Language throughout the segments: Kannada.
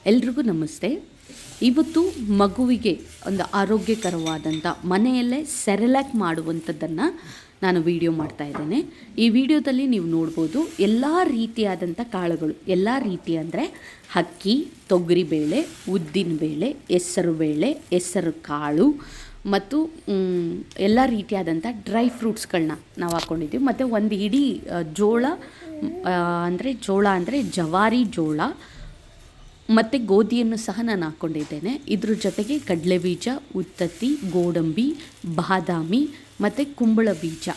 ಎಲ್ರಿಗೂ ನಮಸ್ತೆ. ಇವತ್ತು ಮಗುವಿಗೆ ಒಂದು ಆರೋಗ್ಯಕರವಾದಂಥ ಮನೆಯಲ್ಲೇ ಸೆರೆಲ್ಯಾಕ್ ಮಾಡುವಂಥದ್ದನ್ನು ನಾನು ವಿಡಿಯೋ ಮಾಡ್ತಾ ಇದ್ದೇನೆ. ಈ ವಿಡಿಯೋದಲ್ಲಿ ನೀವು ನೋಡ್ಬೋದು ಎಲ್ಲ ರೀತಿಯಾದಂಥ ಕಾಳುಗಳು, ಎಲ್ಲ ರೀತಿ ಅಂದರೆ ಅಕ್ಕಿ, ತೊಗರಿಬೇಳೆ, ಉದ್ದಿನಬೇಳೆ, ಹೆಸರುಬೇಳೆ, ಹೆಸರು ಕಾಳು ಮತ್ತು ಎಲ್ಲ ರೀತಿಯಾದಂಥ ಡ್ರೈ ಫ್ರೂಟ್ಸ್ಗಳನ್ನ ನಾವು ಹಾಕ್ಕೊಂಡಿದ್ದೀವಿ. ಮತ್ತು ಒಂದು ಇಡೀ ಜೋಳ ಅಂದರೆ ಜವಾರಿ ಜೋಳ ಮತ್ತು ಗೋಧಿಯನ್ನು ಸಹ ನಾನು ಹಾಕ್ಕೊಂಡಿದ್ದೇನೆ. ಇದ್ರ ಜೊತೆಗೆ ಕಡಲೆಬೀಜ, ಉತ್ತತ್ತಿ, ಗೋಡಂಬಿ, ಬಾದಾಮಿ ಮತ್ತು ಕುಂಬಳ ಬೀಜ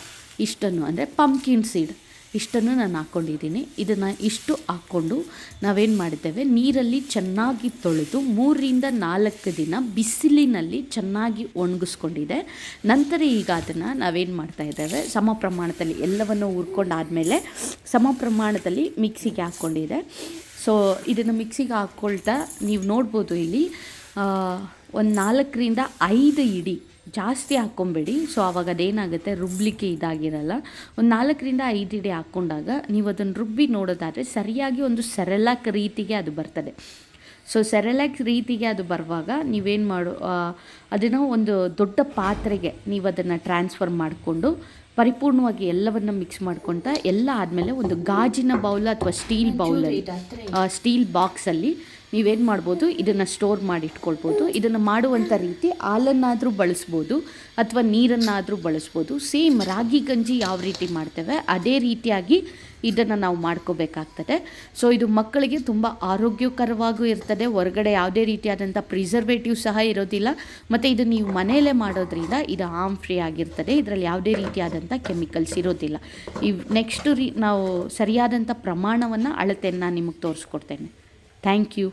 ಇಷ್ಟನ್ನು ಅಂದರೆ ಪಂಪ್ಕಿನ್ ಸೀಡ್ ಇಷ್ಟನ್ನು ನಾನು ಹಾಕ್ಕೊಂಡಿದ್ದೀನಿ. ಇದನ್ನು ಇಷ್ಟು ಹಾಕ್ಕೊಂಡು ನಾವೇನು ಮಾಡಿದ್ದೇವೆ, ನೀರಲ್ಲಿ ಚೆನ್ನಾಗಿ ತೊಳೆದು 3-4 ದಿನ ಬಿಸಿಲಿನಲ್ಲಿ ಚೆನ್ನಾಗಿ ಒಣಗಿಸ್ಕೊಂಡಿದೆ. ನಂತರ ಈಗ ಅದನ್ನು ನಾವೇನು ಮಾಡ್ತಾಯಿದ್ದೇವೆ, ಸಮ ಪ್ರಮಾಣದಲ್ಲಿ ಎಲ್ಲವನ್ನು ಹುರ್ಕೊಂಡಾದಮೇಲೆ ಸಮ ಪ್ರಮಾಣದಲ್ಲಿ ಮಿಕ್ಸಿಗೆ ಹಾಕ್ಕೊಂಡಿದೆ. ಸೊ ಇದನ್ನು ಮಿಕ್ಸಿಗೆ ಹಾಕ್ಕೊಳ್ತಾ ನೀವು ನೋಡ್ಬೋದು, ಇಲ್ಲಿ ಒಂದು 4-5 ಇಡಿ, ಜಾಸ್ತಿ ಹಾಕ್ಕೊಬೇಡಿ. ಸೊ ಆವಾಗ ಅದೇನಾಗುತ್ತೆ, ರುಬ್ಲಿಕ್ಕೆ ಇದಾಗಿರಲ್ಲ. ಒಂದು 4-5 ಇಡಿ ಹಾಕ್ಕೊಂಡಾಗ ನೀವು ಅದನ್ನು ರುಬ್ಬಿ ನೋಡೋದಾದರೆ ಸರಿಯಾಗಿ ಒಂದು ಸೆರೆಲ್ಯಾಕ್ ರೀತಿಗೆ ಅದು ಬರ್ತದೆ. ಸೊ ಸೆರೆಲ್ಯಾಕ್ ರೀತಿಗೆ ಅದು ಬರುವಾಗ ನೀವೇನು ಅದನ್ನು ಒಂದು ದೊಡ್ಡ ಪಾತ್ರೆಗೆ ನೀವು ಅದನ್ನು ಟ್ರಾನ್ಸ್ಫರ್ ಮಾಡಿಕೊಂಡು ಪರಿಪೂರ್ಣವಾಗಿ ಎಲ್ಲವನ್ನು ಮಿಕ್ಸ್ ಮಾಡ್ಕೊತಾ ಎಲ್ಲ ಆದಮೇಲೆ ಒಂದು ಗಾಜಿನ ಬೌಲ್ ಅಥವಾ ಸ್ಟೀಲ್ ಬಾಕ್ಸಲ್ಲಿ ನೀವೇನು ಮಾಡ್ಬೋದು, ಇದನ್ನು ಸ್ಟೋರ್ ಮಾಡಿ ಇಟ್ಕೊಳ್ಬೋದು. ಇದನ್ನು ಮಾಡುವಂಥ ರೀತಿ ಹಾಲನ್ನಾದರೂ ಬಳಸ್ಬೋದು ಅಥವಾ ನೀರನ್ನಾದರೂ ಬಳಸ್ಬೋದು. ಸೇಮ್ ರಾಗಿ ಗಂಜಿ ಯಾವ ರೀತಿ ಮಾಡ್ತೇವೆ ಅದೇ ರೀತಿಯಾಗಿ ಇದನ್ನು ನಾವು ಮಾಡ್ಕೋಬೇಕಾಗ್ತದೆ. ಸೊ ಇದು ಮಕ್ಕಳಿಗೆ ತುಂಬ ಆರೋಗ್ಯಕರವಾಗೂ ಇರ್ತದೆ. ಹೊರಗಡೆ ಯಾವುದೇ ರೀತಿಯಾದಂಥ ಪ್ರಿಸರ್ವೇಟಿವ್ ಸಹ ಇರೋದಿಲ್ಲ. ಮತ್ತು ಇದು ನೀವು ಮನೆಯಲ್ಲೇ ಮಾಡೋದ್ರಿಂದ ಇದು ಹಾರ್ಮ್ ಫ್ರೀ ಆಗಿರ್ತದೆ. ಇದರಲ್ಲಿ ಯಾವುದೇ ರೀತಿಯಾದಂಥ ಕೆಮಿಕಲ್ಸ್ ಇರೋದಿಲ್ಲ. ನೆಕ್ಸ್ಟು ನಾವು ಸರಿಯಾದಂಥ ಪ್ರಮಾಣವನ್ನು, ಅಳತೆಯನ್ನು ನಿಮಗೆ ತೋರಿಸ್ಕೊಡ್ತೇನೆ. Thank you.